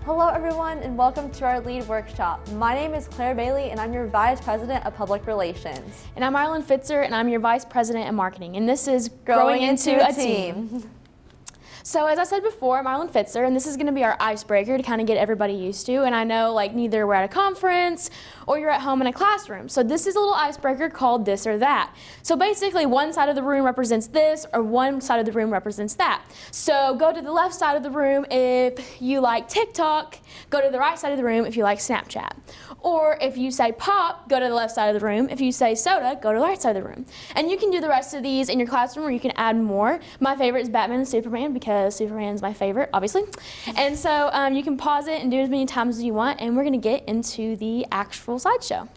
Hello everyone and welcome to our LEAD workshop. My name is Claire Bailey and I'm your Vice President of Public Relations. And I'm Arlen Fitzer and I'm your Vice President of Marketing. And this is Growing into a Team. So as I said before, I'm Arlen Fitzer and this is going to be our icebreaker to kind of get everybody used to. And I know neither we're at a conference or you're at home in a classroom. So this is a little icebreaker called this or that. So basically one side of the room represents this or one side of the room represents that. So go to the left side of the room if you like TikTok, go to the right side of the room if you like Snapchat. Or if you say pop, go to the left side of the room. If you say soda, go to the right side of the room. And you can do the rest of these in your classroom or you can add more. My favorite is Batman and Superman because Superman's my favorite, obviously. And so you can pause it and do it as many times as you want, and we're gonna get into the actual slideshow.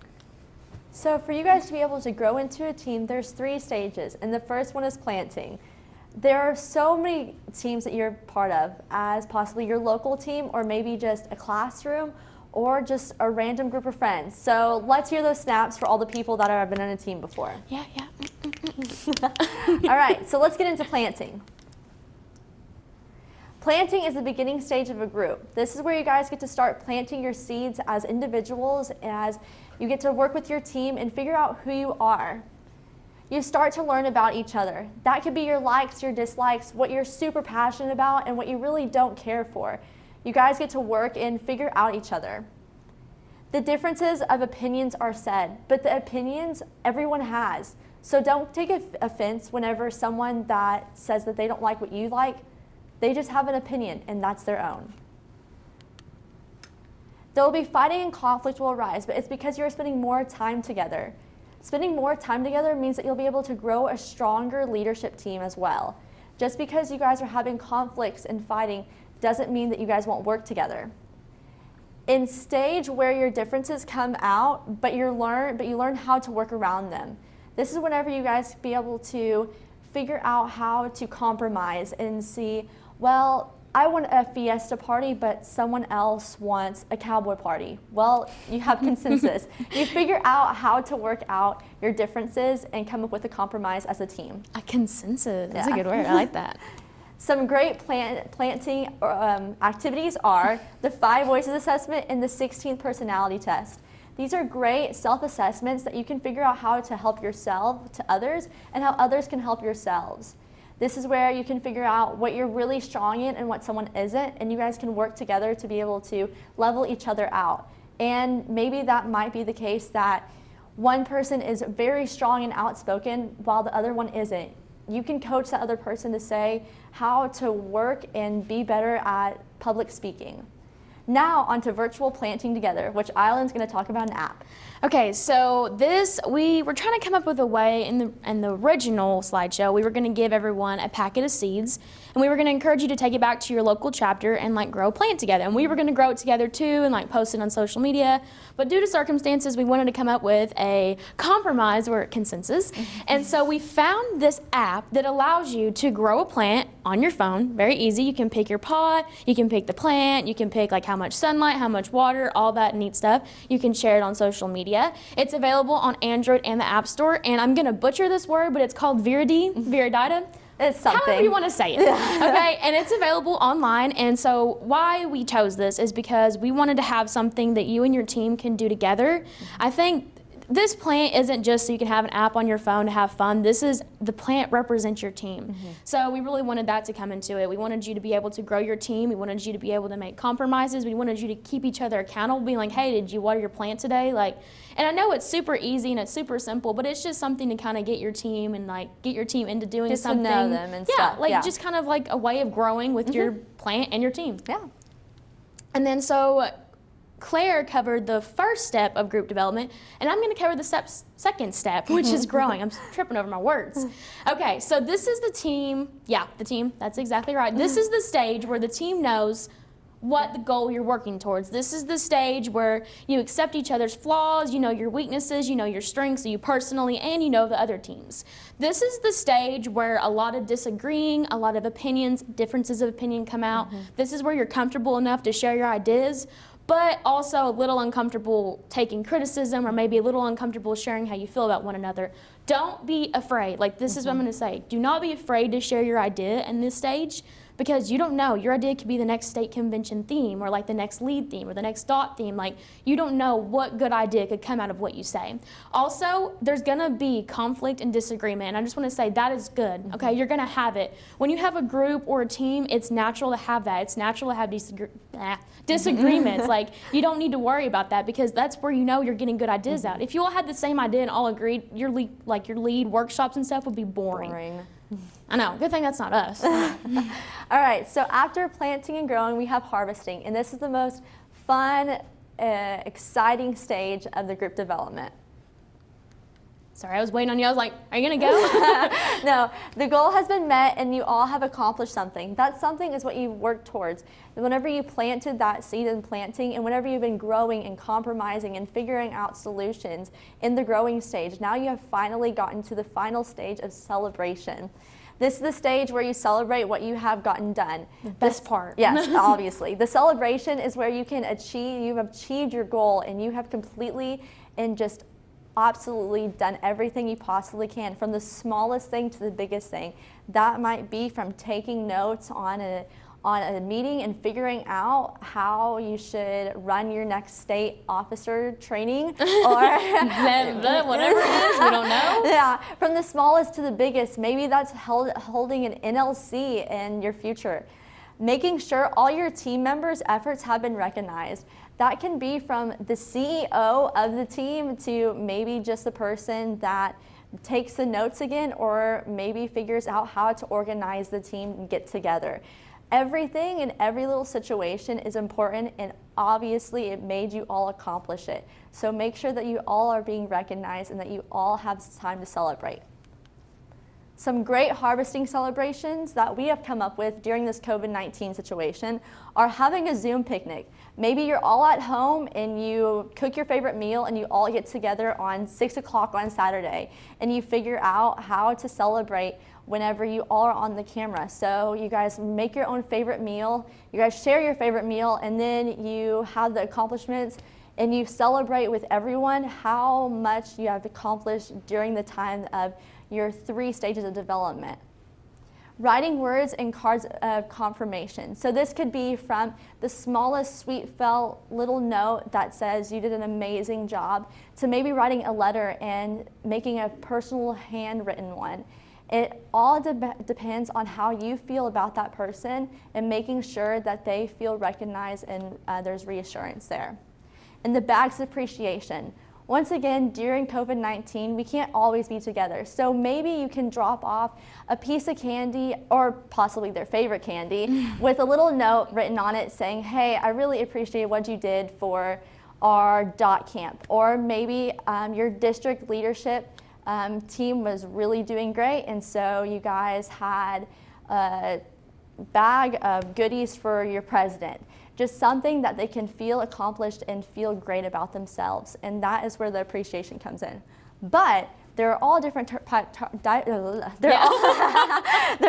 So for you guys to be able to grow into a team, there's 3 stages, and the first one is planting. There are so many teams that you're part of, as possibly your local team or maybe just a classroom or just a random group of friends. So let's hear those snaps for all the people that have been on a team before. Yeah. All right, so let's get into planting. Planting is the beginning stage of a group. This is where you guys get to start planting your seeds as individuals, as you get to work with your team and figure out who you are. You start to learn about each other. That could be your likes, your dislikes, what you're super passionate about, and what you really don't care for. You guys get to work and figure out each other. The differences of opinions are said, but the opinions everyone has. So don't take offense whenever someone that says that they don't like what you like. They just have an opinion, and that's their own. There will be fighting and conflict will arise, but it's because you're spending more time together. Spending more time together means that you'll be able to grow a stronger leadership team as well. Just because you guys are having conflicts and fighting doesn't mean that you guys won't work together. In stage where your differences come out, but you learn how to work around them. This is whenever you guys be able to figure out how to compromise and see, well, I want a fiesta party, but someone else wants a cowboy party. Well, you have consensus. You figure out how to work out your differences and come up with a compromise as a team. A consensus, that's a good word, I like that. Some great planting activities are the 5 Voices Assessment and the 16th Personality Test. These are great self-assessments that you can figure out how to help yourself to others and how others can help yourselves. This is where you can figure out what you're really strong in and what someone isn't, and you guys can work together to be able to level each other out. And maybe that might be the case that one person is very strong and outspoken while the other one isn't. You can coach the other person to say how to work and be better at public speaking. Now onto virtual planting together, which Island's going to talk about an app. Okay, so we were trying to come up with a way in the original slideshow. We were going to give everyone a packet of seeds, and we were going to encourage you to take it back to your local chapter and grow a plant together. And we were going to grow it together too and post it on social media. But due to circumstances, we wanted to come up with a compromise or consensus. And so we found this app that allows you to grow a plant on your phone. Very easy. You can pick your pot, you can pick the plant, you can pick how much sunlight, how much water, all that neat stuff. You can share it on social media. It's available on Android and the App Store, and I'm gonna butcher this word, but it's called Viridita. It's something. However you want to say it. Okay, and it's available online. And so why we chose this is because we wanted to have something that you and your team can do together. I think this plant isn't just so you can have an app on your phone to have fun. The plant represents your team. So we really wanted that to come into it. We wanted you to be able to grow your team. We wanted you to be able to make compromises. We wanted you to keep each other accountable, being like, hey, did you water your plant today? And I know it's super easy and it's super simple, but it's just something to kind of get your team and get your team into doing just something. To know them and stuff. Just kind of a way of growing with your plant and your team. Yeah. And then so Claire covered the first step of group development, and I'm going to cover the second step, which is growing. I'm tripping over my words. Okay, so this is the team. Yeah, the team. That's exactly right. This is the stage where the team knows what the goal you're working towards. This is the stage where you accept each other's flaws, you know your weaknesses, you know your strengths, you personally, and you know the other teams. This is the stage where a lot of disagreeing, a lot of opinions, differences of opinion come out. This is where you're comfortable enough to share your ideas, but also a little uncomfortable taking criticism or maybe a little uncomfortable sharing how you feel about one another. Don't be afraid. This is what I'm going to say. Do not be afraid to share your idea in this stage because you don't know. Your idea could be the next state convention theme, or like the next lead theme, or the next dot theme. Like, you don't know what good idea could come out of what you say. Also, there's gonna be conflict and disagreement, and I just want to say that is good. Okay, you're gonna have it. When you have a group or a team, it's natural to have that. It's natural to have disagreements. Like, you don't need to worry about that, because that's where you know you're getting good ideas out. If you all had the same idea and all agreed, your lead workshops and stuff would be boring. I know. Good thing that's not us. All right, so after planting and growing, we have harvesting, and this is the most fun, exciting stage of the group development. Sorry, I was waiting on you. I was like, are you gonna go? No, the goal has been met and you all have accomplished something. That something is what you've worked towards. Whenever you planted that seed in planting, and whenever you've been growing and compromising and figuring out solutions in the growing stage, now you have finally gotten to the final stage of celebration. This is the stage where you celebrate what you have gotten done. The best part. Yes, obviously. The celebration is where you've achieved your goal, and you have completely and just absolutely done everything you possibly can, from the smallest thing to the biggest thing. That might be from taking notes on a meeting and figuring out how you should run your next state officer training, or whatever it is, we don't know. Yeah, from the smallest to the biggest. Maybe that's holding an NLC in your future. Making sure all your team members' efforts have been recognized. That can be from the CEO of the team to maybe just the person that takes the notes again, or maybe figures out how to organize the team and get together. Everything in every little situation is important, and obviously it made you all accomplish it. So make sure that you all are being recognized and that you all have time to celebrate. Some great harvesting celebrations that we have come up with during this COVID-19 situation are having a Zoom picnic. Maybe you're all at home and you cook your favorite meal and you all get together on 6 o'clock on Saturday, and you figure out how to celebrate whenever you all are on the camera. So you guys make your own favorite meal, you guys share your favorite meal, and then you have the accomplishments and you celebrate with everyone how much you have accomplished during the time of your 3 stages of development. Writing words and cards of confirmation. So this could be from the smallest sweet felt little note that says you did an amazing job, to maybe writing a letter and making a personal handwritten one. It all depends on how you feel about that person, and making sure that they feel recognized and there's reassurance there. And the bags of appreciation. Once again, during COVID-19, we can't always be together. So maybe you can drop off a piece of candy, or possibly their favorite candy, with a little note written on it saying, hey, I really appreciate what you did for our dot camp. Or maybe your district leadership team was really doing great, and so you guys had a bag of goodies for your president. Just something that they can feel accomplished and feel great about themselves, and that is where the appreciation comes in. But they're all different. They're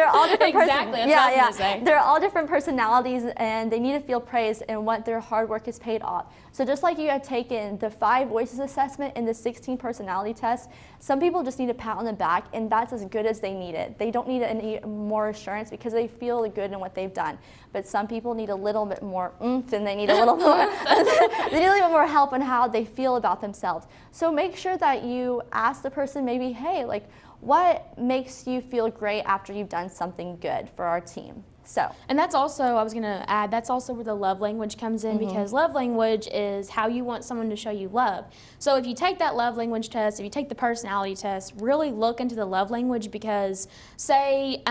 all different. Exactly. That's what I was gonna say. They're all different personalities, and they need to feel praised and what their hard work is paid off. So just like you have taken the 5 voices assessment and the 16 personality test, some people just need a pat on the back, and that's as good as they need it. They don't need any more assurance because they feel good in what they've done. But some people need a little bit more oomph, and they need a little more. They need a little bit more help on how they feel about themselves. So make sure that you ask the person, maybe, hey, like, what makes you feel great after you've done something good for our team? So, and that's also, I was going to add, that's also where the love language comes in, because love language is how you want someone to show you love. So if you take that love language test, if you take the personality test, really look into the love language, because say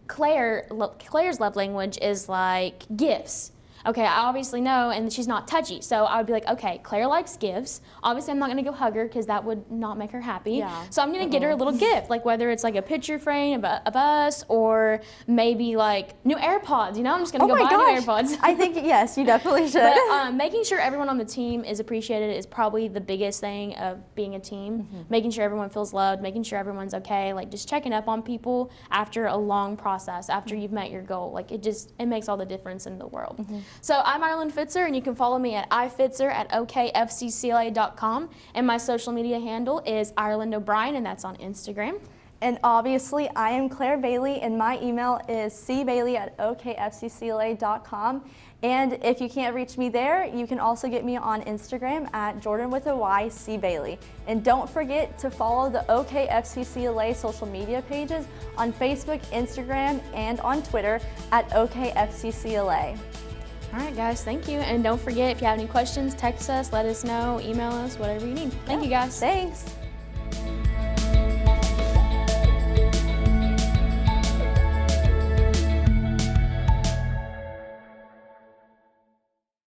Claire's love language is like gifts. Okay, I obviously know, and she's not touchy. So I would be like, okay, Claire likes gifts. Obviously, I'm not going to go hug her because that would not make her happy. Yeah. So I'm going to get her a little gift, like whether it's like a picture frame of us, or maybe like new AirPods. You know, I'm just going to go buy new AirPods. I think, yes, you definitely should. But making sure everyone on the team is appreciated is probably the biggest thing of being a team. Making sure everyone feels loved, making sure everyone's okay, like just checking up on people after a long process, after you've met your goal. Like it makes all the difference in the world. So I'm Ireland Fitzer, and you can follow me at ifitzer@okfccla.com, and my social media handle is Ireland O'Brien, and that's on Instagram. And obviously, I am Claire Bailey, and my email is cbailey@okfccla.com. And if you can't reach me there, you can also get me on Instagram at Jordan with a Y, C Bailey. And don't forget to follow the OKFCCLA social media pages on Facebook, Instagram, and on Twitter at OKFCCLA. All right, guys, thank you. And don't forget, if you have any questions, text us, let us know, email us, whatever you need. Thank you, guys. Thanks.